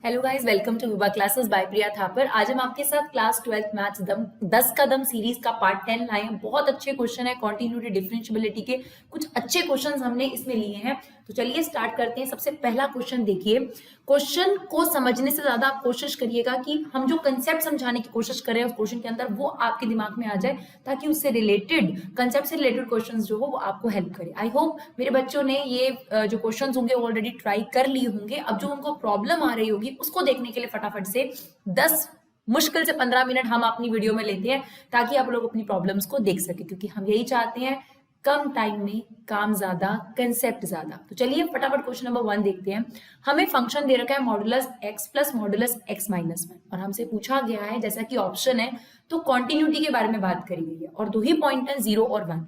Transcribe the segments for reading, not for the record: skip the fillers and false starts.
Hello guys, welcome to Vibha classes by Priya Thapar. आज हम आपके साथ क्लास 12th मैथ्स 10 कदम सीरीज का पार्ट 10 लाए हैं। बहुत अच्छे क्वेश्चन है, कॉन्टिन्यूटी डिफरेंशिएबिलिटी के कुछ अच्छे क्वेश्चंस हमने इसमें लिए हैं। तो चलिए स्टार्ट करते हैं। सबसे पहला क्वेश्चन देखिए। क्वेश्चन को समझने से ज्यादा आप कोशिश करिएगा कि हम जो कंसेप्ट समझाने की कोशिश कर रहे हैं उस क्वेश्चन के अंदर वो आपके दिमाग में आ जाए, ताकि उससे रिलेटेड कंसेप्ट से रिलेटेड क्वेश्चंस जो हो वो आपको हेल्प करे। आई होप मेरे बच्चों ने ये जो क्वेश्चंस होंगे ऑलरेडी ट्राई कर लिए होंगे। अब जो उनको प्रॉब्लम आ रही होगी उसको देखने के लिए फटाफट से 10 मुश्किल से 15 मिनट हम अपनी वीडियो में लेते हैं, ताकि आप लोग अपनी प्रॉब्लम्स को देख सके, क्योंकि हम यही चाहते हैं कम टाइम में काम ज्यादा, कंसेप्ट ज्यादा। तो चलिए फटाफट क्वेश्चन नंबर 1 देखते हैं। हमें फंक्शन दे रखा है modulus x plus modulus x minus 1, और हमसे पूछा गया है, जैसा कि ऑप्शन है तो कॉन्टिन्यूटी के बारे में बात करी गई है और दो ही पॉइंट है 0 और 1।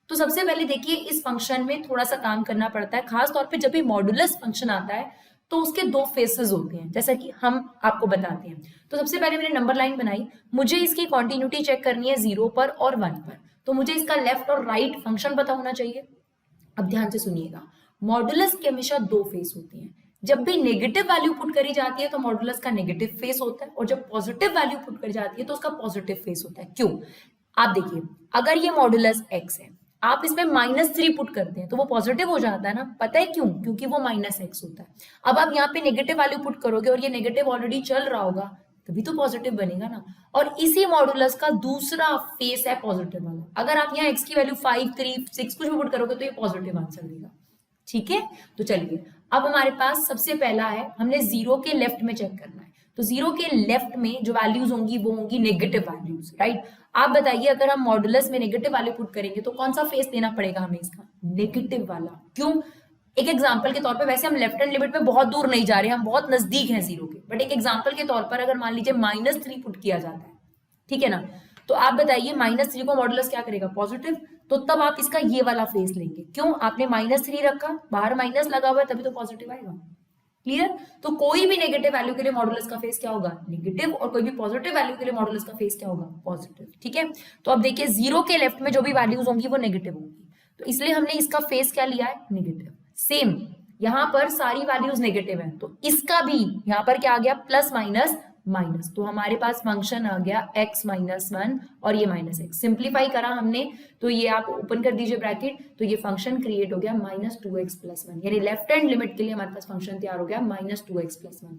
तो सबसे पहले देखिए, इस फंक्शन में थोड़ा सा काम करना पड़ता है, खास तौर पे जब भी मॉडुलस फंक्शन आता है तो उसके दो फेसेस होते हैं, जैसा कि हम आपको बताते हैं। तो सबसे पहले मैंने नंबर लाइन बनाई, मुझे इसकी कॉन्टिन्यूटी चेक करनी है 0 पर और 1 पर। तो मुझे इसका लेफ्ट और राइट फंक्शन पता होना चाहिए। अब ध्यान से सुनिएगा, मॉडुलस के हमेशा दो फेस होते हैं। जब भी नेगेटिव वैल्यू पुट करी जाती है तो मॉडुलस का नेगेटिव फेस होता है, और जब पॉजिटिव वैल्यू पुट करी जाती है तो उसका पॉजिटिव फेस होता है। क्यों? आप देखिए, अगर ये मॉडुलस x है, आप इसमें -3 पुट करते हैं तो वो पॉजिटिव हो जाता है ना। पता है क्यों? क्योंकि वो -x होता है। अब आप यहाँ पे नेगेटिव वैल्यू पुट करोगे और ये नेगेटिव ऑलरेडी चल रहा होगा, तभी तो पॉजिटिव बनेगा ना। और इसी मॉडुलस का दूसरा फेस है पॉजिटिव वाला। अगर आप यहाँ x की वैल्यू 5, 3, 6 कुछ भी पुट करोगे तो ये पॉजिटिव आंसर देगा। ठीक है, तो चलिए अब हमारे पास सबसे पहला है, हमने 0 के लेफ्ट में चेक करना है। तो 0 के लेफ्ट में जो वैल्यूज होंगी वो होंगी नेगेटिव वैल्यूज, राइट। आप बताइए, अगर हम मॉडुलस में नेगेटिव वैल्यू पुट करेंगे तो कौन सा फेस देना पड़ेगा हमें? इसका नेगेटिव वाला। क्यों? एक एग्जांपल के तौर पे, वैसे हम लेफ्ट हैंड लिमिट में बहुत दूर नहीं जा रहे, हम बहुत नजदीक हैं 0 के, बट एक एग्जांपल के तौर पर अगर मान लीजिए -3 पुट किया जाता है, ठीक है ना, तो आप बताइए -3 को मॉडुलस क्या करेगा? पॉजिटिव। तो तब आप इसका ये वाला फेस लेंगे। क्यों? आपने -3 रखा, बाहर माइनस लगा हुआ है, तभी तो पॉजिटिव आएगा। क्लियर? तो कोई भी नेगेटिव वैल्यू के लिए मॉडुलस का फेस क्या होगा? नेगेटिव, और कोई भी पॉजिटिव वैल्यू के लिए मॉडुलस का फेस क्या होगा? पॉजिटिव। ठीक है, तो अब देखिए 0 के लेफ्ट में जो भी वैल्यूज होंगी वो नेगेटिव होंगी, तो इसलिए हमने इसका फेस क्या लिया है? नेगेटिव। सेम यहां पर सारी वैल्यूज नेगेटिव है, तो इसका भी यहां पर क्या आ गया? Plus minus minus. तो हमारे पास फंक्शन आ गया x माइनस 1 और ये -x। सिंप्लीफाई करा हमने, तो ये आप ओपन कर दीजिए ब्रैकेट, तो ये फंक्शन क्रिएट हो गया -2x प्लस 1, यानी लेफ्ट हैंड लिमिट के लिए हमारे पास फंक्शन तैयार हो गया -2x प्लस 1।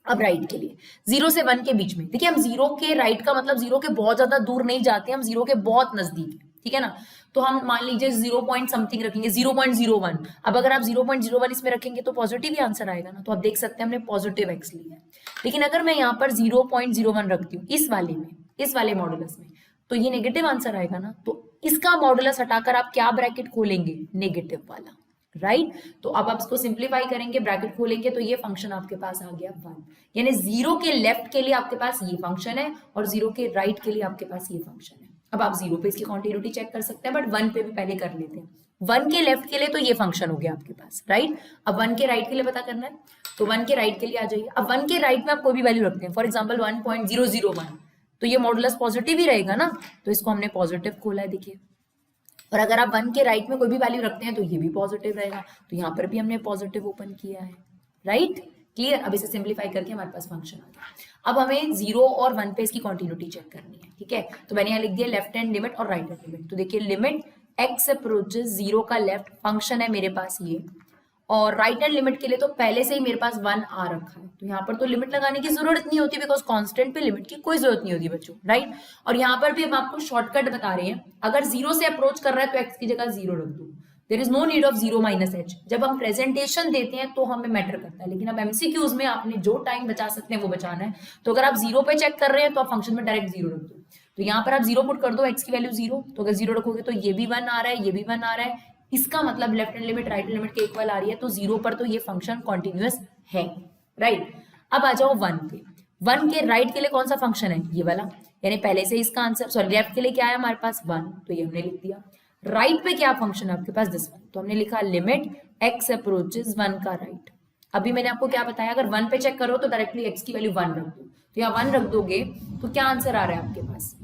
अब राइट के लिए 0 से 1 के बीच में, देखिए हम 0 के राइट का मतलब 0 के बहुत ज्यादा दूर नहीं जाते, हम 0 के बहुत नजदीक है, ठीक है ना। तो हम मान लीजिए 0 पॉइंट समथिंग रखेंगे, 0.01। अब अगर आप 0.01 इसमें रखेंगे तो पॉजिटिव ही आंसर आएगा ना। तो आप देख सकते हैं हमने पॉजिटिव x लिया है। लेकिन अगर मैं यहाँ पर 0.01 रखती हूँ इस वाले में, इस वाले मॉडुलस में, तो ये नेगेटिव आंसर आएगा ना। तो इसका मॉडुलस हटाकर आप क्या ब्रैकेट खोलेंगे? नेगेटिव वाला, राइट। तो अब आप इसको सिंप्लीफाई करेंगे, ब्रैकेट खोलेंगे, तो ये फंक्शन आपके पास आ गया 1। यानी 0 के लेफ्ट के लिए आपके पास ये फंक्शन है और 0 के राइट के लिए आपके पास ये फंक्शन है। अब आप 0 पे इसकी कॉन्टिन्यूटी चेक कर सकते हैं, बट 1 पे भी पहले कर लेते हैं। 1 के लेफ्ट के लिए तो ये फंक्शन हो गया आपके पास, राइट। अब 1 के राइट के लिए पता करना है, तो 1 के राइट के लिए आ जाइए। अब 1 के राइट में आप कोई भी वैल्यू रखते हैं, फॉर एग्जाम्पल 1.001, तो ये मॉडुलस पॉजिटिव ही रहेगा ना, तो इसको हमने पॉजिटिव खोला है, देखिए। और अगर आप 1 के राइट में कोई भी वैल्यू रखते हैं तो ये भी पॉजिटिव रहेगा, तो यहाँ पर भी हमने पॉजिटिव ओपन किया है, राइट। क्लियर? अब इसे सिंप्लीफाई करके हमारे पास फंक्शन आ गया। अब हमें 0 और 1 पे इसकी कॉन्टिन्यूटी चेक करनी है, ठीक है। तो मैंने यहाँ लिख दिया लेफ्ट हैंड लिमिट और राइट हैंड लिमिट। तो देखिए लिमिट x अप्रोचेस 0 का लेफ्ट फंक्शन है मेरे पास ये, और राइट हैंड लिमिट के लिए तो पहले से ही मेरे पास 1 आ रखा है, तो यहाँ पर तो लिमिट लगाने की जरूरत नहीं होती, बिकॉज कांस्टेंट पे लिमिट की कोई जरूरत नहीं होती बच्चों, राइट। और यहाँ पर भी हम आपको शॉर्टकट बता रहे हैं, अगर 0 से अप्रोच कर रहा है तो x की जगह 0 रख दो। There is no need of 0 minus h। जब हम प्रेजेंटेशन देते हैं तो हमें मैटर करता है, लेकिन अब एमसीक्यूज में आपने जो टाइम बचा सकते हैं वो बचाना है। तो अगर आप 0 पे चेक कर रहे हैं तो आप फंक्शन में डायरेक्ट 0 रख दो। तो यहाँ पर आप 0 पुट कर दो, x की वैल्यू 0, तो अगर 0 रखोगे तो ये भी 1 आ रहा है, ये भी 1 आ रहा है, इसका मतलब left hand limit right hand limit के इक्वल आ रही है, तो 0 पर तो ये फंक्शन कॉन्टिन्यूअस है, राइट। अब आ जाओ 1 पे। 1 के राइट के लिए कौन सा फंक्शन है? ये वाला, यानी पहले से इसका आंसर, सॉरी लेफ्ट के लिए क्या है हमारे पास? 1, तो ये हमने लिख दिया। राइट पे क्या फंक्शन है आपके पास? दिस वन, तो हमने लिखा लिमिट x अप्रोचेस 1 का राइट। अभी मैंने आपको क्या बताया, अगर 1 पे चेक करो तो डायरेक्टली x की वैल्यू 1 रख दो, तो यहाँ 1 रख दोगे तो क्या आंसर आ रहा है आपके पास?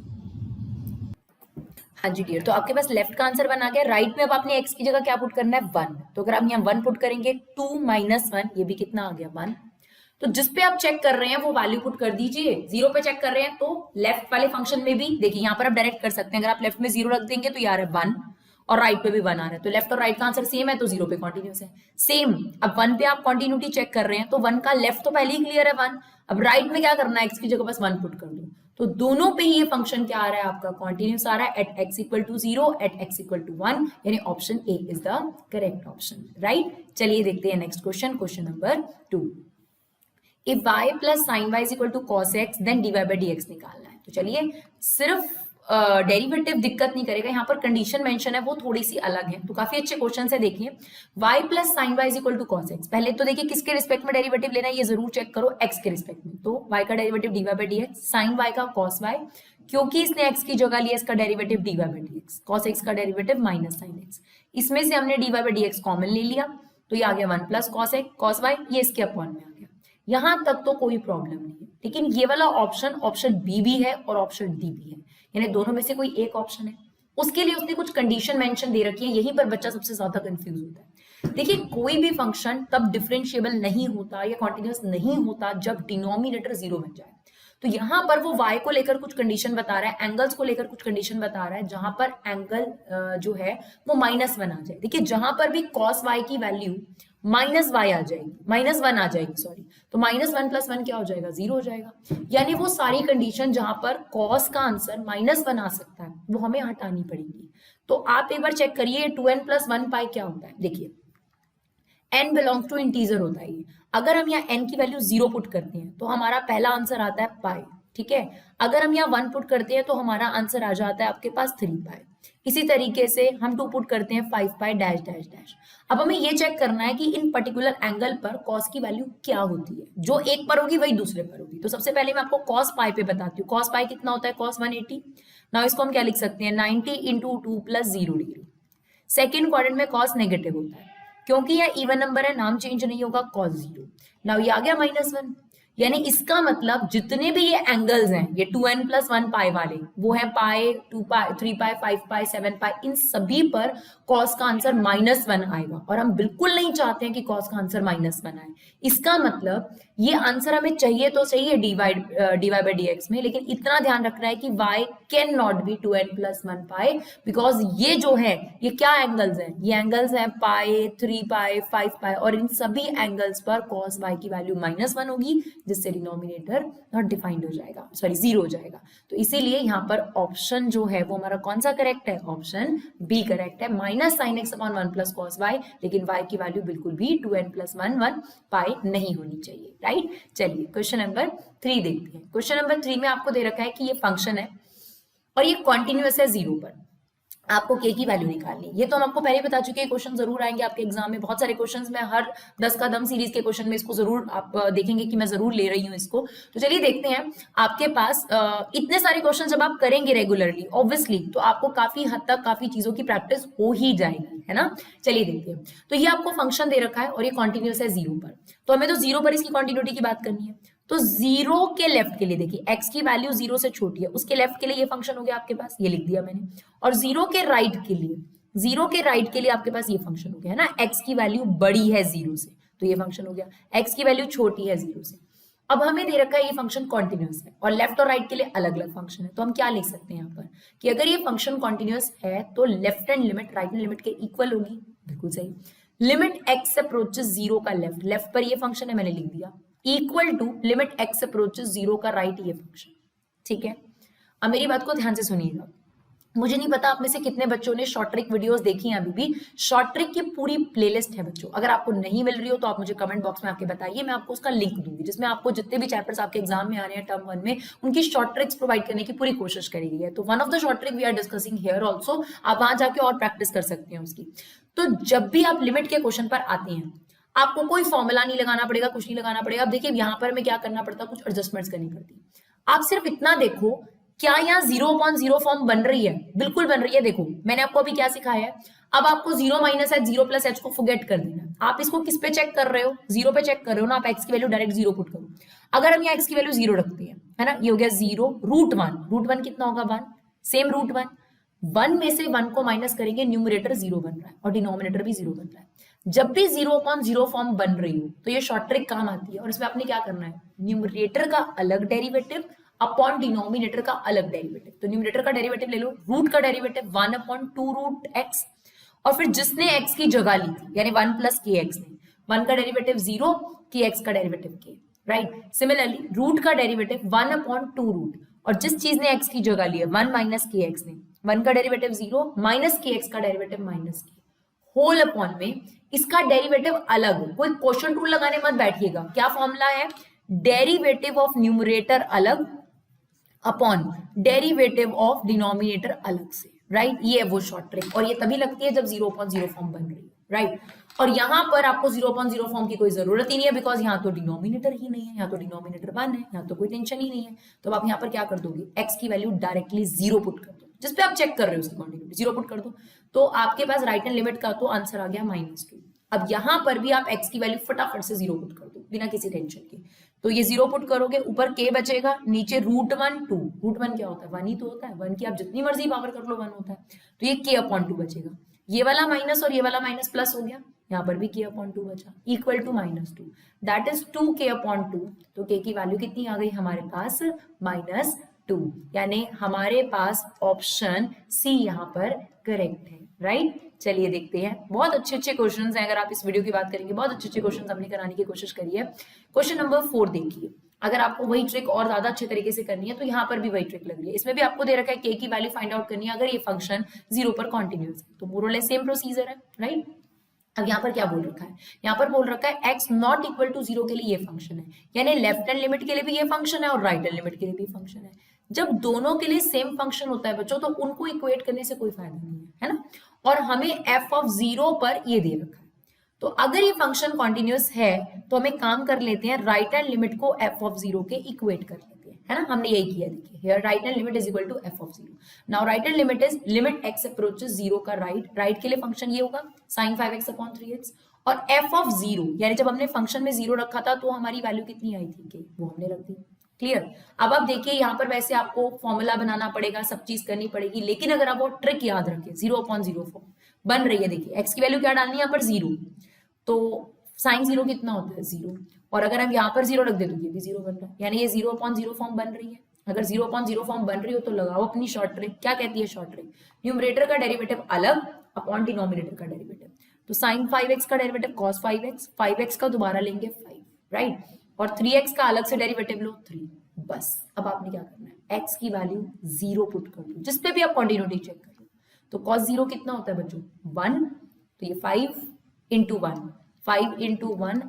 हाँ जी डियर, तो आपके पास लेफ्ट का आंसर बना गया। राइट में अब आपने x की जगह क्या पुट करना है? 1। तो अगर आप यहाँ 1 पुट करेंगे 2 माइनस 1, ये भी कितना आ गया? 1। तो जिस पे आप चेक कर रहे हैं वो वैल्यू पुट कर दीजिए। 0 पे चेक कर रहे हैं तो लेफ्ट वाले फंक्शन में भी देखिए, यहाँ पर आप डायरेक्ट कर सकते हैं। अगर आप लेफ्ट में 0 रख देंगे तो यार है 1, और राइट पे भी 1 आ रहा है, तो लेफ्ट और राइट का आंसर सेम है, तो 0 पे कॉन्टिन्यूस है। सेम अब 1 पे आप कॉन्टिन्यूटी चेक कर रहे हैं तो 1 का लेफ्ट तो पहले ही क्लियर है 1। अब राइट में क्या करना है? x की जगह बस 1 पुट कर दो, तो दोनों पे ही ये फंक्शन क्या आ रहा है आपका? कॉन्टिन्यूस आ रहा है at x equal to 0, at x equal to 1, यानी option A is the correct option, right. चलिए देखते हैं next question, question number 2। If y plus sine y is equal to cos x then d y by d x निकालना है। तो चलिए, सिर्फ derivative दिक्कत नहीं करेगा, यहाँ पर कंडीशन मेंशन है वो थोड़ी सी अलग है, तो काफी अच्छे क्वेश्चन है। देखिए y plus sine y is equal to cos x, पहले तो देखिए किसके रिस्पेक्ट में डेरिवेटिव लेना है ये जरूर चेक करो, x के रिस्पेक्ट में। तो y का derivative d y by d x, sine y का कॉस y, क्योंकि इसने x की जगह लिया इसका derivative d y by d x, cos x का डेरिवेटिव माइनस साइन x, इसमें से हमने d y by d x common ले लिया, तो ये आ गया 1 plus cos x cos y, ये इसके अपॉन में आ गया। यहां तक तो कोई प्रॉब्लम नहीं है, लेकिन ये वाला ऑप्शन ऑप्शन बी भी है और ऑप्शन डी भी है, यानी दोनों में से कोई एक ऑप्शन है। उसके लिए उसने कुछ कंडीशन मेंशन दे रखी है, यहीं पर बच्चा सबसे ज्यादा कंफ्यूज होता है। देखिए कोई भी फंक्शन तब डिफरेंशिएबल नहीं होता या कॉन्टिन्यूस नहीं होता जब डिनोमिनेटर 0 बन जाए। तो यहाँ पर वो y को लेकर कुछ कंडीशन बता रहा है, एंगल्स को लेकर कुछ कंडीशन बता रहा है, जहां पर एंगल जो है वो -1 आ जाए। देखिए जहां पर भी cos y की वैल्यू -y आ जाएगी, -1 आ जाएगी सॉरी, तो -1 प्लस 1 क्या हो जाएगा? 0 हो जाएगा। यानी वो सारी कंडीशन जहां पर cos का आंसर -1 आ सकता है वो हमें हटानी पड़ेगी। तो आप एक बार चेक करिए 2n प्लस 1 पाई क्या होता है। देखिए n बिलोंग्स टू इंटीजर होता है ये, अगर हम यहाँ n की वैल्यू 0 पुट करते हैं तो हमारा पहला आंसर आता है पाई, ठीक है। अगर हम यहाँ 1 पुट करते हैं तो हमारा आंसर आ जाता है आपके पास 3 पाई। इसी तरीके से हम 2 पुट करते हैं 5 पाई डैश डैश डैश। अब हमें ये चेक करना है कि इन पर्टिकुलर एंगल पर कॉस की वैल्यू क्या होती है, जो एक पर होगी वही दूसरे पर होगी। तो सबसे पहले मैं आपको कॉस पाई पे बताती हूँ। कॉस पाई कितना होता है? कॉस 180। नाउ इसको हम क्या लिख सकते हैं? 90 into 2 plus 0 degree. Second quadrant में कॉस नेगेटिव होता है, क्योंकि यह इवन नंबर है, नाम चेंज नहीं होगा, cos 0। नाउ ये आ गया -1, यानी इसका मतलब जितने भी ये एंगल्स हैं, ये 2n प्लस 1 पाई वाले, वो है पाई, 2 पाई, 3 पाई, 5 पाई, 7 पाई, इन सभी पर cos का आंसर -1 आएगा। और हम बिल्कुल नहीं चाहते हैं कि cos का आंसर -1 आए। इसका मतलब ये आंसर हमें चाहिए तो चाहिए dy बाई dx में, लेकिन इतना ध्यान रखना है कि y can not be 2n plus 1 pi, because ये जो है ये क्या एंगल्स हैं? ये एंगल्स हैं पाई, 3 पाई, 5 पाई, और इन सभी एंगल्स पर cos y की वैल्यू -1 होगी, जिससे डिनोमिनेटर नॉट डिफाइंड हो जाएगा, सॉरी 0 हो जाएगा। तो इसीलिए यहाँ पर ऑप्शन जो है वो हमारा कौन सा करेक्ट है? ऑप्शन बी करेक्ट है, minus sine x upon 1 plus cos y, लेकिन y की वैल्यू बिल्कुल भी 2n प्लस 1 पाई नहीं होनी चाहिए, राइट। चलिए क्वेश्चन नंबर 3 देखते हैं। क्वेश्चन नंबर 3 में आपको दे रखा है कि ये फंक्शन है और ये कॉन्टिन्यूअस है 0 पर, आपको k की वैल्यू निकालनी है। ये तो हम आपको पहले बता चुके हैं, क्वेश्चन जरूर आएंगे आपके एग्जाम में, बहुत सारे क्वेश्चंस में, हर 10 कदम सीरीज के क्वेश्चन में इसको जरूर आप देखेंगे कि मैं जरूर ले रही हूँ इसको। तो चलिए देखते हैं, आपके पास इतने सारे क्वेश्चन जब आप करेंगे रेगुलरली ऑब्वियसली, तो आपको काफी हद तक काफी चीजों की प्रैक्टिस हो ही जाएगी, है ना। चलिए देखते हैं। तो ये आपको फंक्शन दे रखा है और ये कॉन्टिन्यूस है 0 पर, तो हमें तो 0 पर इसकी कॉन्टिन्यूटी की बात करनी है। तो 0 के लेफ्ट के लिए देखिए, x की वैल्यू 0 से छोटी है, उसके लेफ्ट के लिए ये फंक्शन हो गया आपके पास, ये लिख दिया मैंने। और 0 के राइट के लिए, 0 के राइट के लिए आपके पास ये फंक्शन हो गया है ना, x की वैल्यू बड़ी है 0 से, तो ये फंक्शन हो गया। x की वैल्यू छोटी है 0 से। अब हमें दे रखा है ये फंक्शन कॉन्टिन्यूस है और लेफ्ट और राइट के लिए अलग अलग फंक्शन है, तो हम क्या लिख सकते हैं यहाँ पर कि अगर ये फंक्शन कॉन्टिन्यूस है तो left hand limit right hand limit के इक्वल होगी। बिल्कुल सही। लिमिट x अप्रोचेस 0 का लेफ्ट, लेफ्ट पर ये फंक्शन है, मैंने लिख दिया, equal to limit x approaches 0 का राइट, ये फंक्शन, ठीक है। अब मेरी बात को ध्यान से सुनिएगा, मुझे नहीं पता आप में से कितने बच्चों ने शॉर्ट ट्रिक वीडियोस देखी हैं। अभी भी शॉर्ट ट्रिक की पूरी प्लेलिस्ट है बच्चों, अगर आपको नहीं मिल रही हो तो आप मुझे कमेंट बॉक्स में आके बताइए, मैं आपको उसका लिंक दूंगी, जिसमें आपको जितने भी चैप्टर्स आपके एग्जाम में आ रहे हैं टर्म 1 में, उनकी शॉर्ट ट्रिक्स प्रोवाइड करने की पूरी कोशिश करी गई है। तो one of the short trick we are discussing here also, आप वहां जाके और प्रैक्टिस कर सकते हैं उसकी। तो जब भी आप लिमिट के क्वेश्चन पर आते हैं, आपको कोई फॉर्मूला नहीं लगाना पड़ेगा, कुछ नहीं लगाना पड़ेगा। अब देखिए यहाँ पर हमें क्या करना पड़ता है, कुछ एडजस्टमेंट्स करनी पड़ती है। आप सिर्फ इतना देखो क्या यहाँ 0/0 फॉर्म बन रही है? बिल्कुल बन रही है। देखो मैंने आपको अभी क्या सिखाया है, अब आपको 0 माइनस एच 0 प्लस एच को फॉरगेट कर देना है। आप इसको किस पे चेक कर रहे हो? 0 पे चेक कर रहे हो ना, आप x की वैल्यू डायरेक्ट 0 पुट करो। अगर हम यहाँ x की वैल्यू 0 रखते हैं, है ना, ये हो गया 0 √1, √1 कितना होगा 1, सेम √1, 1 में से 1 को माइनस करेंगे, न्यूमरेटर 0 बन रहा है और डिनोमिनेटर भी 0 बन रहा है। जब भी 0/0 फॉर्म बन रही हो तो ये शॉर्ट ट्रिक काम आती है, और इसमें आपने क्या करना है, न्यूमरेटर का अलग डेरिवेटिव अपॉन डिनोमिनेटर का अलग डेरिवेटिव। तो न्यूमरेटर का डेरिवेटिव ले लो, रूट का डेरिवेटिव 1/2√x, और फिर जिसने x की जगह ली थी यानी 1 + kx ने, 1 का डेरिवेटिव 0, kx का derivative k, right. Similarly root का डेरिवेटिव 1/2√, और जिस चीज ने x की जगह ली है 1 - kx ने, 1 का डेरिवेटिव 0 माइनस kx का डेरिवेटिव -k, होल अपॉन में इसका डेरिवेटिव अलग। कोई क्वेश्चन रूल लगाने मत बैठिएगा, क्या फॉर्मूला है, डेरिवेटिव ऑफ न्यूमरेटर अलग अपॉन डेरिवेटिव ऑफ डिनोमिनेटर अलग से, राइट। ये है वो शॉर्ट ट्रिक, और ये तभी लगती है जब 0/0 फॉर्म बन रही है, राइट। और यहां पर आपको 0/0 फॉर्म की कोई जरूरत ही नहीं है, बिकॉज यहाँ तो डिनोमिनेटर ही नहीं है, यहाँ तो डिनोमिनेटर 1 है, यहाँ तो कोई टेंशन ही नहीं है। तो आप यहाँ पर क्या कर दोगे, x की वैल्यू डायरेक्टली 0 पुट कर दो, जिसपे आप चेक कर रहे हो उसकी क्वांटिटी 0 पुट कर दो, तो आपके पास राइट हैंड लिमिट का तो आंसर आ गया -2। अब यहां पर भी आप x की वैल्यू फटाफट से 0 पुट कर दो बिना किसी टेंशन के। तो ये 0 पुट करोगे, ऊपर k बचेगा, नीचे √1 2, √1 क्या होता है, 1 ही तो होता है, 1 की आप जितनी मर्जी पावर कर लो 1 होता है, तो ये k/2 बचेगा। ये वाला माइनस और ये वाला माइनस प्लस हो गया, यहाँ पर भी k/2 बचा, equal to -2, that is 2k/2। तो k की वैल्यू कितनी आ गई हमारे पास, -2, यानी हमारे पास ऑप्शन सी यहाँ पर करेक्ट है, राइट। चलिए देखते हैं, बहुत अच्छे अच्छे क्वेश्चंस हैं, अगर आप इस वीडियो की बात करेंगे बहुत अच्छे अच्छे क्वेश्चंस हमने कराने की कोशिश करी है। क्वेश्चन नंबर 4 देखिए, अगर आपको वही ट्रिक और ज्यादा अच्छे तरीके से करनी है तो यहाँ पर भी वही ट्रिक लग रही है। इसमें भी आपको दे रखा है k की वैल्यू फाइंड आउट करनी है अगर ये फंक्शन 0 पर कॉन्टिन्यूअस है, तो मोर और लेस सेम प्रोसीजर है, राइट। अब यहाँ पर क्या बोल रखा है, यहाँ पर बोल रखा है x नॉट इक्वल टू 0 के लिए ये फंक्शन है, यानी लेफ्ट हैंड लिमिट के लिए भी ये फंक्शन है और राइट हैंड लिमिट के लिए भी फंक्शन है। जब दोनों के लिए सेम फंक्शन होता है बच्चों, तो उनको इक्वेट करने से कोई फायदा नहीं है ना। और हमें f(0) पर ये दे रखा है, तो अगर ये फंक्शन कॉन्टिन्यूअस है तो हम एक काम कर लेते हैं, राइट हैंड लिमिट को f(0) के इक्वेट कर लेते हैं, है ना। हमने यही किया, देखिए here right hand limit is equal to f(0). Now right hand limit is limit x approaches 0 का राइट के लिए फंक्शन ये होगा sin 5x/3x, और f(0) यानी जब हमने फंक्शन में 0 रखा था तो हमारी वैल्यू कितनी आई थी k, वो हमने रख दी, क्लियर। अब आप देखिए यहाँ पर वैसे आपको फॉर्मूला बनाना पड़ेगा, सब चीज करनी पड़ेगी, लेकिन अगर आप वो ट्रिक याद रखें, 0/0 फॉर्म बन रही है, देखिए x की वैल्यू क्या डालनी है यहाँ पर 0, तो sin 0 कितना होता है 0, और अगर हम यहाँ पर 0 रख दे तो ये भी 0 बन रहा है, यानी ये 0/0 फॉर्म बन रही है। अगर 0/0 फॉर्म बन रही हो तो लगाओ अपनी शॉर्ट ट्रिक, क्या कहती है शॉर्ट ट्रिक, न्यूमरेटर का डेरिवेटिव अलग अपॉन डिनोमिनेटर का डेरिवेटिव, तो sin 5x का डेरिवेटिव cos 5x, 5x का दोबारा लेंगे 5, राइट, और 3x का अलग से डेरिवेटिव लो 3, बस। अब आपने क्या करना है, x की वैल्यू 0 पुट कर दो, जिस पे भी आप क्वांटिटी चेक कर लो, तो cos 0 कितना होता है बच्चों 1, तो ये 5 × 1, 5 ×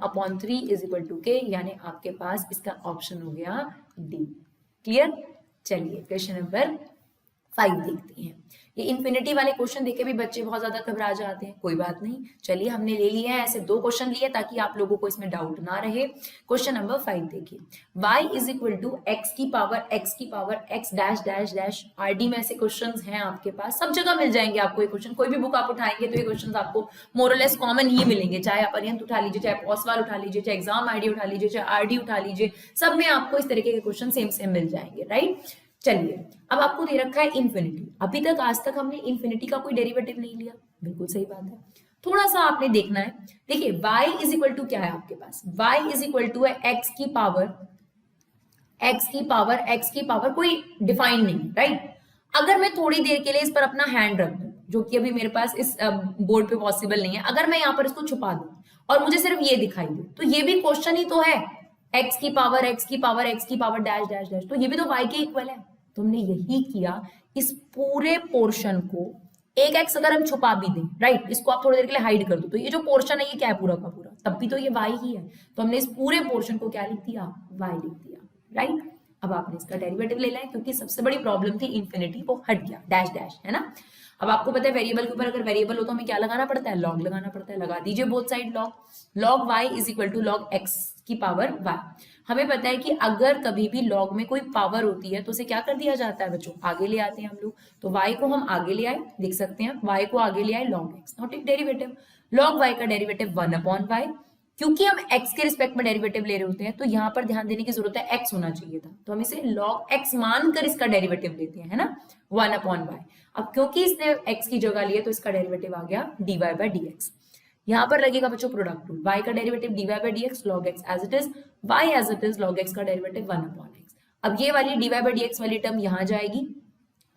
1/3 इज इक्वल टू k, यानी आपके पास इसका ऑप्शन हो गया डी, क्लियर। चलिए क्वेश्चन नंबर 5 देखते हैं। ये इन्फिनिटी वाले क्वेश्चन देखे भी बच्चे बहुत ज्यादा घबरा जाते हैं, कोई बात नहीं, चलिए हमने ले लिए हैं ऐसे 2 क्वेश्चन लिए ताकि आप लोगों को इसमें डाउट ना रहे। क्वेश्चन नंबर 5 देखिए, y is equal to x की power x dash dash dash, RD में ऐसे क्वेश्चंस हैं आपके पास, सब जगह मिल जाएंगे आपको ये क्वेश्चन, कोई भी बुक आप उठाएंगे तो ये क्वेश्चन आपको मोरलेस कॉमन ही मिलेंगे, चाहे आप अरिहंत उठा लीजिए, चाहे पॉसवाल उठा लीजिए, चाहे एग्जाम आईडी उठा लीजिए, चाहे आरडी उठा लीजिए, सब में आपको इस तरीके के क्वेश्चन सेम मिल जाएंगे, राइट। चलिए अब आपको दे रखा है इन्फिनिटी, अभी तक आज तक हमने इन्फिनिटी का कोई डेरिवेटिव नहीं लिया, बिल्कुल सही बात है, थोड़ा सा आपने देखना है। देखिए y इज इक्वल टू क्या है आपके पास, y इज इक्वल टू है x की पावर कोई डिफाइन नहीं, राइट। अगर मैं थोड़ी देर के लिए इस पर अपना हैंड रख दूं, जो कि अभी मेरे पास इस बोर्ड पे पॉसिबल नहीं है, अगर मैं यहाँ पर इसको छुपा दूं और मुझे सिर्फ ये दिखाई दे, तो ये भी क्वेश्चन ही तो है, x की पावर डैश डैश डैश, तो ये भी तो y के इक्वल है। तो हमने यही किया, इस पूरे पोर्शन को एक x अगर हम छुपा भी दें, राइट, इसको आप थोड़ी देर के लिए हाइड कर दो, तो ये जो पोर्शन है ये क्या है पूरा का पूरा, तब भी तो ये y ही है, तो हमने इस पूरे पोर्शन को क्या लिख दिया, y लिख दिया, राइट। अब आपने इसका डेरिवेटिव ले लिया, क्योंकि सबसे बड़ी प्रॉब्लम थी इन्फिनिटी, वो हट गया, डैश डैश, है ना। अब आपको पता है वेरिएबल के ऊपर अगर वेरिएबल हो तो हमें क्या लगाना पड़ता है, लॉग लगाना पड़ता है, लगा दीजिए both side log y is equal to log x की पावर y। हमें पता है कि अगर कभी भी log में कोई पावर होती है तो उसे क्या कर दिया जाता है बच्चों, आगे ले आते हैं हम लोग। तो y को हम आगे ले आए, देख सकते हैं y को आगे ले आए log x। Now take derivative, log y का डेरिवेटिव 1/y। क्योंकि हम x के रिस्पेक्ट में डेरिवेटिव ले रहे होते हैं तो यहाँ पर ध्यान देने की जरूरत है, x होना चाहिए था, तो हम इसे log x मानकर इसका डेरिवेटिव लेते हैं, है ना, 1/y। अब क्योंकि इसने x की जगह लिया तो इसका डेरिवेटिव आ गया dy/dx। यहाँ पर लगेगा बच्चों प्रोडक्ट रूल, y का derivative dy/dx log x as it is, y as it is log x का डेरिवेटिव 1/x। अब ये वाली dy/dx वाली टर्म यहाँ जाएगी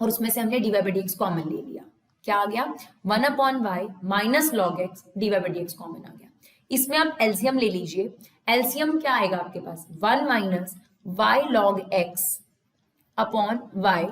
और उसमें से हमने dy/dx कॉमन ले लिया, क्या आ गया 1/y minus log x, dy/dx common आ गया। इसमें आप एलसीएम ले लीजिए, एलसीएम क्या आएगा आपके पास 1 minus y log x upon y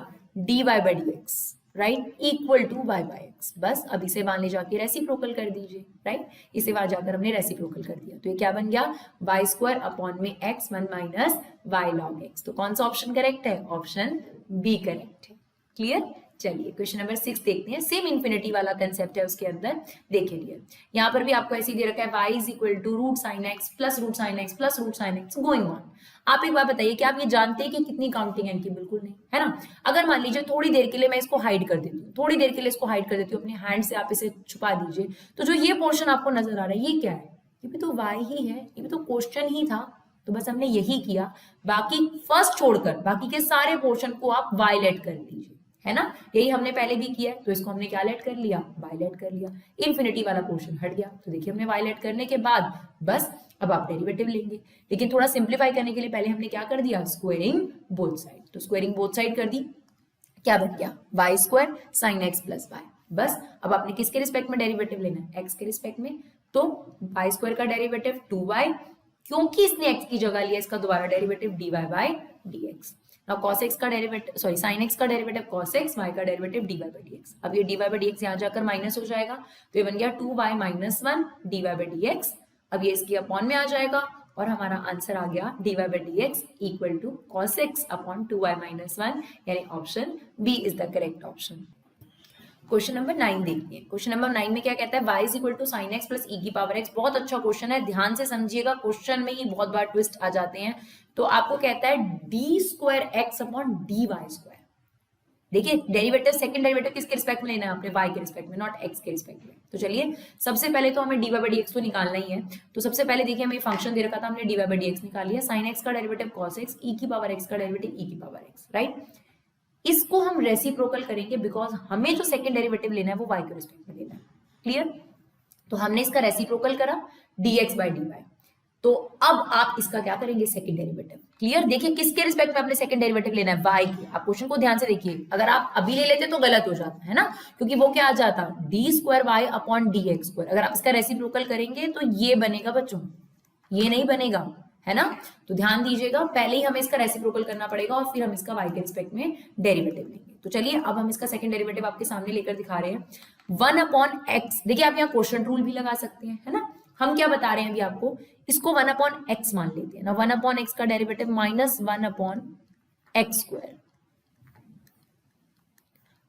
dy/dx, right, equal to y/x। बस अब इसे वहां ले जाके रेसिप्रोकल कर दीजिए, राइट, इसे वहां जाकर हमने रेसिप्रोकल कर दिया, तो ये क्या बन गया y² अपॉन में x 1 minus y log x। तो कौन सा ऑप्शन करेक्ट है, ऑप्शन बी करेक्ट है। क्लियर, चलिए क्वेश्चन नंबर 6 देखते हैं। सेम इन्फिनिटी वाला कंसेप्ट है उसके अंदर, देखे लिए। यहाँ पर भी आपको ऐसे ही दे रखा है y is equal to root sine x plus root sine x plus root sine x going on. आप एक बात बताइए कि आप ये जानते हैं कि कितनी काउंटिंग है इनकी, बिल्कुल नहीं, है ना। अगर मान लीजिए थोड़ी देर के लिए मैं इसको हाइड कर देती हूँ, थोड़ी देर के लिए इसको हाइड कर देती हूँ, अपने हैंड से आप इसे छुपा दीजिए, तो जो ये पोर्शन आपको नजर आ रहा है ये क्या है, ये भी तो y ही है, ये भी तो क्वेश्चन ही था, तो बस हमने यही किया। बाकी फर्स्ट छोड़कर बाकी के सारे पोर्शन को आप y लेट कर लीजिए, है ना, यही हमने पहले भी किया है, तो इसको हमने क्या लेट कर लिया, y लेट कर लिया। इन्फिनिटी वाला पोर्शन हट गया, तो देखिए हमने y लेट करने के बाद बस अब आप डेरिवेटिव लेंगे, लेकिन थोड़ा सिंप्लीफाई करने के लिए पहले हमने क्या कर दिया, स्क्वायरिंग बोथ साइड। तो स्क्वायरिंग बोथ साइड कर दी, क्या बन गया y² sin x plus y। बस अब आपने किसके रिस्पेक्ट में डेरिवेटिव लेना है, x के रिस्पेक्ट में, तो y² का डेरिवेटिव 2y, क्योंकि इसने x की जगह लिया इसका दोबारा derivative dy/dx। Now cos x का डेरिवेटिव सॉरी sin x का डेरिवेटिव cos x, y का डेरिवेटिव dy/dx। अब ये dy/dx यहाँ जाकर माइनस हो जाएगा, तो ये बन गया 2y माइनस 1 dy/dx। अब ये इसकी अपॉन में आ जाएगा और हमारा आंसर आ गया dy/dx equal to cos x upon 2y minus 1, यानी option B is the correct option. Question number 9 देखिए। क्वेश्चन नंबर 9 में क्या कहता है, y is equal to sine x plus e की पावर x। बहुत अच्छा क्वेश्चन है, ध्यान से समझिएगा, क्वेश्चन में ही बहुत बार ट्विस्ट आ जाते हैं। तो आपको कहता है d² x अपॉन dy²। देखिए डेरिवेटिव, सेकंड डेरिवेटिव किसके रिस्पेक्ट में लेना है आपने, y के रिस्पेक्ट में, नॉट x के रिस्पेक्ट में। तो चलिए सबसे पहले तो हमें dy/dx तो निकालना ही है। तो सबसे पहले देखिए हमें फंक्शन दे रखा था, हमने dy/dx निकाल लिया, sin x का डेरिवेटिव cos x, e की पावर x का डेरिवेटिव e की पावर x, राइट। इसको हम रेसिप्रोकल करेंगे बिकॉज हमें जो सेकंड डेरिवेटिव लेना है वो y के रिस्पेक्ट में लेना है। क्लियर, तो हमने इसका रेसिप्रोकल करा dx/dy। तो अब आप इसका क्या करेंगे, सेकंड डेरिवेटिव। क्लियर, देखिए किसके रिस्पेक्ट में आपने सेकंड डेरिवेटिव लेना है, y के। आप क्वेश्चन को ध्यान से देखिए, अगर आप अभी ले लेते तो गलत हो जाता है ना, क्योंकि वो क्या आ जाता d² अपॉन dx²। अगर आप इसका रेसिप्रोकल करेंगे तो ये बनेगा बच्चों, ये नहीं बनेगा, है ना। तो ध्यान दीजिएगा, पहले ही हमें इसका रेसिप्रोकल करना पड़ेगा और फिर हम इसका y के रिस्पेक्ट में डेरिवेटिव लेंगे। तो चलिए अब हम इसका सेकंड डेरिवेटिव आपके सामने लेकर दिखा रहे हैं, 1/x। देखिए आप यहाँ क्वोशंट रूल भी लगा सकते हैं, है ना। हम क्या बता रहे हैं अभी आपको, इसको 1/x मान लेते हैं ना, 1/x का डेरिवेटिव माइनस 1/x²।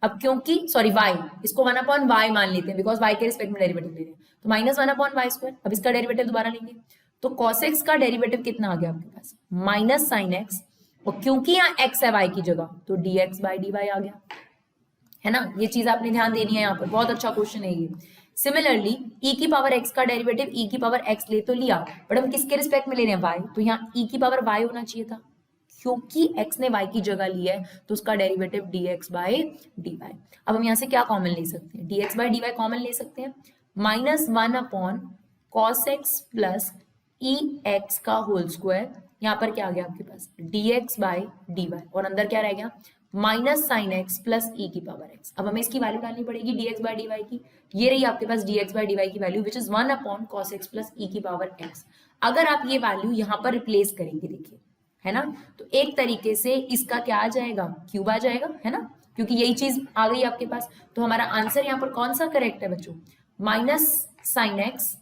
अब क्योंकि सॉरी y, इसको 1/y मान लेते हैं बिकॉज y के रिस्पेक्ट में डेरिवेटिव ले रहे हैं, तो माइनस 1/y²। अब इसका डेरिवेटिव दोबारा लेंगे, तो cos x का डेरिवेटिव कितना आ गया आपके पास, माइनस साइन x, और क्योंकि यहाँ x है y की जगह तो dx/dy आ गया, है ना। ये चीज आपने ध्यान देनी है, यहाँ पर बहुत अच्छा क्वेश्चन है ये। सिमिलरली e की पावर x का डेरिवेटिव e की पावर x ले तो लिया, बट हम किसके रिस्पेक्ट में ले रहे हैं, y। तो यहाँ e की पावर y होना चाहिए था, क्योंकि x ने y की जगह लिया है तो उसका डेरिवेटिव dx/dy। अब हम यहाँ से क्या कॉमन ले सकते हैं, dx/dy कॉमन ले सकते हैं, minus 1/cos x plus ex का होल स्क्वायर। यहाँ पर क्या आ गया आपके पास, dx/dy, और अंदर क्या रह गया, minus sine x plus e की पावर एक्स। अब हमें इसकी वैल्यू डालनी पड़ेगी dx/dy की, ये रही आपके पास dx/dy की value which is 1/cos x plus e की पावर एक्स। अगर आप ये वैल्यू यहाँ पर रिप्लेस करेंगे, देखिए, है ना, तो एक तरीके से इसका क्या आ जाएगा, क्यूब आ जाएगा, है ना, क्योंकि यही चीज आ गई आपके पास। तो हमारा आंसर यहाँ पर कौन सा करेक्ट है बच्चों, माइनस साइन एक्स।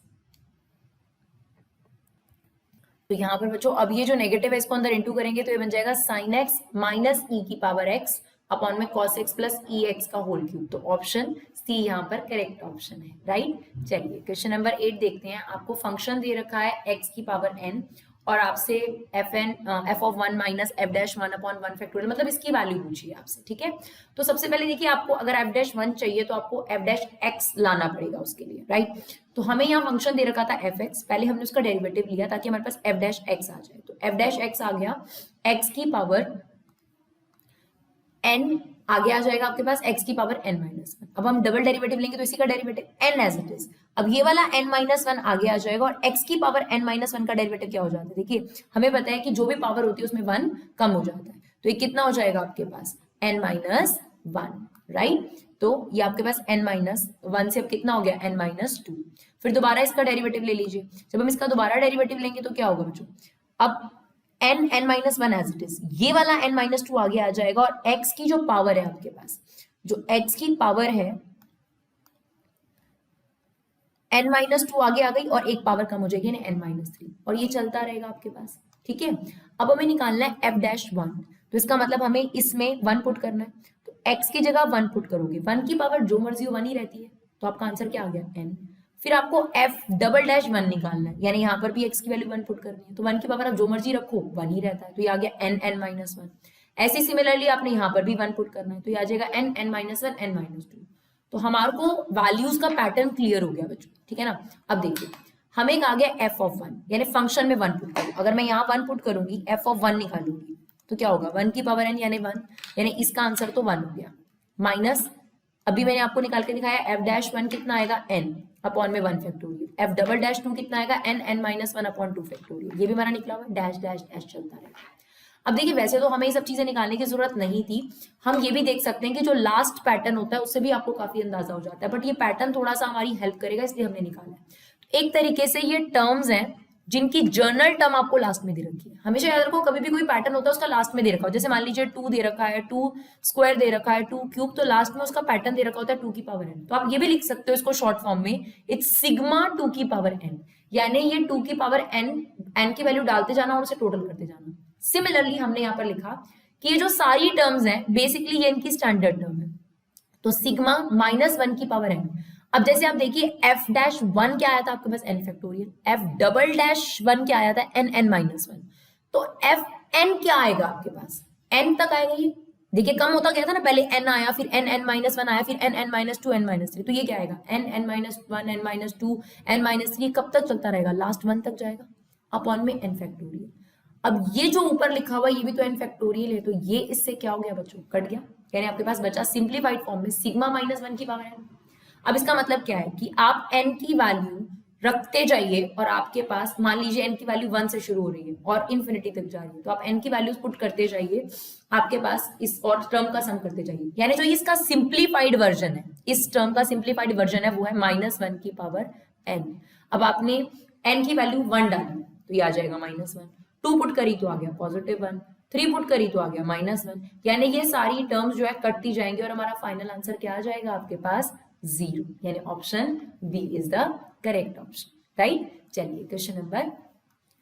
तो यहाँ पर बच्चों अब ये जो नेगेटिव है इसको अंदर इंटू करेंगे तो ये बन जाएगा साइन एक्स माइनस ई की पावर एक्स अपॉन में cos x प्लस ई एक्स का होल क्यूब। तो ऑप्शन सी यहाँ पर करेक्ट ऑप्शन है, राइट। चलिए क्वेश्चन नंबर 8 देखते हैं। आपको फंक्शन दे रखा है x की पावर n और आपसे F of one minus F dash one upon one factorial, मतलब इसकी वैल्यू पूछी है आपसे, ठीक है। तो सबसे पहले देखिए, आपको अगर एफ डैश वन चाहिए तो आपको एफ डैश एक्स लाना पड़ेगा उसके लिए, राइट। तो हमें यहाँ फंक्शन दे रखा था एफ एक्स, पहले हमने उसका डेरिवेटिव लिया ताकि हमारे पास एफ डैश एक्स आ जाए। तो एफ डैश एक्स आ गया, एक्स की पावर n आगे आ जाएगा आपके पास x की पावर n माइनस वन। अब हम डबल डेरिवेटिव लेंगे तो इसी का derivative n as it is. अब ये वाला n माइनस वन आगे आ जाएगा और x की पावर n माइनस वन का डेरिवेटिव क्या हो जाता है, देखिए हमें पता है कि जो भी पावर होती है उसमें वन कम हो जाता है, तो ये कितना हो जाएगा आपके पास n माइनस वन, राइट। तो ये आपके पास n माइनस वन से अब कितना हो गया n माइनस टू। फिर दोबारा इसका डेरिवेटिव ले लीजिए, जब हम इसका दोबारा डेरिवेटिव लेंगे तो क्या होगा बच्चों, अब n minus one as it is, ये वाला n माइनस टू आगे आ जाएगा और x की जो पावर है आपके पास, जो x की पावर है n माइनस टू आगे आ गई और एक पावर कम हो जाएगी ना n माइनस थ्री, और ये चलता रहेगा आपके पास, ठीक है। अब हमें निकालना है f डैश वन, तो इसका मतलब हमें इसमें वन पुट करना है, तो x की जगह वन पुट करोगे, वन की पावर जो मर्जी हो वन ही रहती है, तो आपका आंसर क्या आ गया n। फिर आपको f डबल डैश वन निकालना है, यानी यहाँ पर भी x की वैल्यू वन पुट करनी है, तो वन की पावर आप जो मर्जी रखो वन ही रहता है, तो ये आ गया n माइनस वन। ऐसे सिमिलरली आपने यहाँ पर भी वन पुट करना है, तो ये आ जाएगा n minus one n minus two. तो हमारे को वैल्यूज का पैटर्न क्लियर हो गया बच्चों, ठीक है ना। अब देखिए हमें एक आ गया f ऑफ वन, यानी फंक्शन में वन पुट करो, अगर मैं यहाँ वन पुट करूंगी f ऑफ वन निकालूंगी तो क्या होगा, वन की पावर n यानी वन, यानी इसका आंसर तो वन हो गया, माइनस अभी मैंने आपको निकाल के दिखाया f डैश वन कितना आएगा n अपॉन में one factorial, f double dash two कितना आएगा n minus one upon two factorial, ये भी हमारा निकला हुआ डैश डैश डैश चलता रहेगा। अब देखिए वैसे तो हमें ये सब चीजें निकालने की जरूरत नहीं थी, हम ये भी देख सकते हैं कि जो लास्ट पैटर्न होता है उससे भी आपको काफी अंदाजा हो जाता है, बट ये पैटर्न थोड़ा सा हमारी हेल्प करेगा इसलिए हमने निकाला है। एक तरीके से ये टर्म्स हैं जिनकी जर्नल टर्म आपको लास्ट में दे रखी है, हमेशा याद रखो कभी भी कोई पैटर्न होता है उसका लास्ट में दे रखा हो, जैसे मान लीजिए टू दे रखा है, टू स्क्वायर दे रखा है, टू क्यूब, तो लास्ट में उसका पैटर्न दे रखा होता है टू की पावर n। तो आप ये भी लिख सकते हो इसको शॉर्ट फॉर्म में, इट्स सिग्मा टू की पावर n, यानी ये टू की पावर n की वैल्यू डालते जाना और उसे टोटल करते जाना। सिमिलरली हमने यहाँ पर लिखा कि ये जो सारी टर्म्स हैं बेसिकली ये इनकी स्टैंडर्ड टर्म है, तो सिग्मा माइनस वन की पावर n। अब जैसे आप देखिए f डैश वन क्या आया था आपके पास n factorial, f double dash one क्या आया था n माइनस वन, तो f n क्या आएगा आपके पास, n तक आएगा ये, देखिए कम होता गया था ना, पहले n आया फिर n माइनस वन आया फिर n minus two n minus three, तो ये क्या आएगा n minus one n minus two n minus three, कब तक चलता रहेगा, लास्ट वन तक जाएगा अपॉन में n फैक्टोरियल। अब ये जो ऊपर लिखा हुआ ये भी तो n फैक्टोरियल है, तो ये इससे क्या हो गया बच्चों, कट गया, यानी आपके पास बचा सिंप्लीफाइड फॉर्म में सिग्मा माइनस वन की पावर n। अब इसका मतलब क्या है कि आप n की वैल्यू रखते जाइए और आपके पास मान लीजिए n की वैल्यू वन से शुरू हो रही है और इन्फिनिटी तक जा रही है, तो आप n की वैल्यूज पुट करते जाइए, आपके पास इस और टर्म का सम करते जाइए, यानी जो इसका सिंप्लीफाइड वर्जन है, इस टर्म का सिंप्लीफाइड वर्जन है वो है माइनस वन की पावर n। अब आपने n की वैल्यू वन डाली तो ये आ जाएगा माइनस वन, टू पुट करी तो आ गया पॉजिटिव वन, थ्री पुट करी तो आ गया माइनस वन, यानी ये सारी टर्म्स जो है कटती जाएंगी और हमारा फाइनल आंसर क्या आ जाएगा आपके पास, जीरो, यानी option B is the correct option, right. चलिए क्वेश्चन नंबर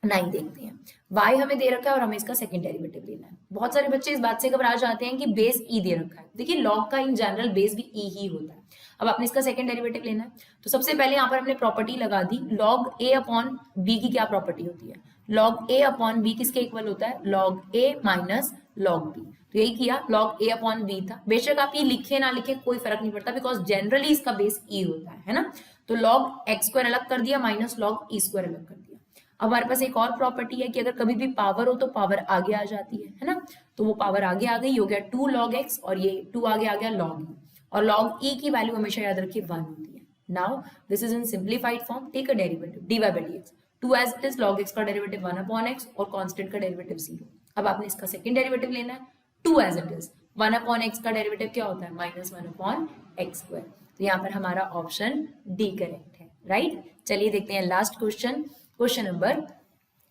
9 देखते हैं। y हमें दे रखा है और हमें इसका सेकंड डेरिवेटिव लेना है। बहुत सारे बच्चे इस बात से घबरा जाते हैं कि बेस e दे रखा है, देखिए log का इन जनरल बेस भी e ही होता है। अब आपने इसका सेकंड डेरिवेटिव लेना है, तो सबसे पहले यहाँ पर हमने प्रॉपर्टी लगा दी, log a अपॉन b की क्या प्रॉपर्टी होती है, log a अपॉन b किसके इक्वल होता है, log a minus log b, तो यही किया, log a अपॉन b था। बेशक आप ये लिखे ना लिखे कोई फर्क नहीं पड़ता, बिकॉज जनरली इसका बेस e होता है ना। तो log x स्क्वायर अलग कर दिया माइनस log e स्क्वायर अलग कर दिया। अब हमारे पास एक और प्रॉपर्टी है कि अगर कभी भी पावर हो तो पावर आगे आ जाती है ना, तो वो पावर आगे आ गई, हो गया 2 log x और ये 2 आगे आ गया log e, और log e की वैल्यू हमेशा याद रखिए 1 होती है। Now this is in simplified form, take a derivative dy by dx, 2 as it is, log x का डेरिवेटिव 1 अपॉन x और कांस्टेंट का डेरिवेटिव 0। अब आपने इसका सेकंड डेरिवेटिव लेना है, 2 as it is, 1 upon x का डेरिवेटिव क्या होता है, माइनस 1 अपॉन x स्क्वायर। तो यहाँ पर हमारा ऑप्शन डी करेक्ट है, राइट। चलिए देखते हैं लास्ट क्वेश्चन, क्वेश्चन नंबर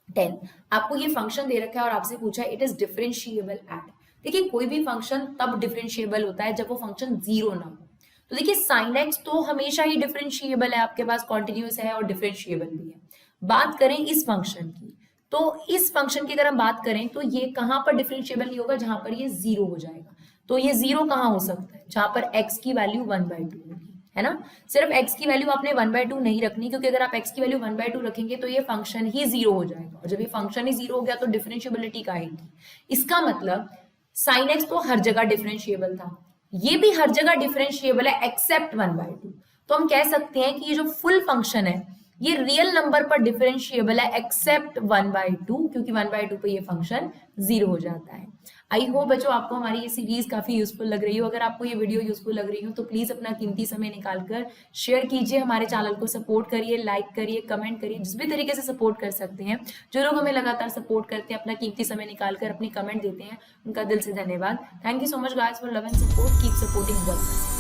10। आपको ये फंक्शन दे रखा है और आपसे पूछा है इट इज डिफरेंशिएबल एट। देखिए कोई भी फंक्शन तब डिफरेंशिएबल होता है जब वो फंक्शन जीरो ना हो। तो देखिए साइन एक्स तो हमेशा ही डिफरेंशिएबल है, आपके पास कॉन्टिन्यूस है और डिफरेंशिएबल भी है। बात करें इस फंक्शन की, तो इस फंक्शन की अगर हम बात करें तो ये कहां पर डिफरेंशिएबल नहीं होगा, जहां पर ये जीरो हो जाएगा। तो ये जीरो कहां हो सकता है, जहां पर x की वैल्यू 1/2 होगी, है ना। सिर्फ x की वैल्यू आपने 1/2 नहीं रखनी, क्योंकि अगर आप x की वैल्यू 1/2 रखेंगे तो ये फंक्शन ही जीरो हो जाएगा, और जब ये फंक्शन ही जीरो हो गया तो डिफरेंशिएबिलिटी का आएगी। इसका मतलब साइन x तो हर जगह डिफरेंशिएबल था, ये भी हर जगह डिफरेंशिएबल है एक्सेप्ट 1/2। तो हम कह सकते हैं कि ये जो फुल फंक्शन है ये रियल नंबर पर डिफरेंशिएबल है एक्सेप्ट 1/2, क्योंकि 1/2 पे ये फंक्शन जीरो हो जाता है। आई होप बच्चों आपको हमारी ये सीरीज काफी यूजफुल लग रही हो। अगर आपको ये वीडियो यूजफुल लग रही हो तो प्लीज अपना कीमती समय निकालकर शेयर कीजिए, हमारे चैनल को सपोर्ट करिए, लाइक करिए, कमेंट करिए, जिस भी तरीके से सपोर्ट कर सकते हैं। जो लोग हमें लगातार सपोर्ट करते हैं, अपना कीमती समय निकालकर अपनी कमेंट देते हैं, उनका दिल से धन्यवाद। Thank you so much guys for love and support, keep supporting work.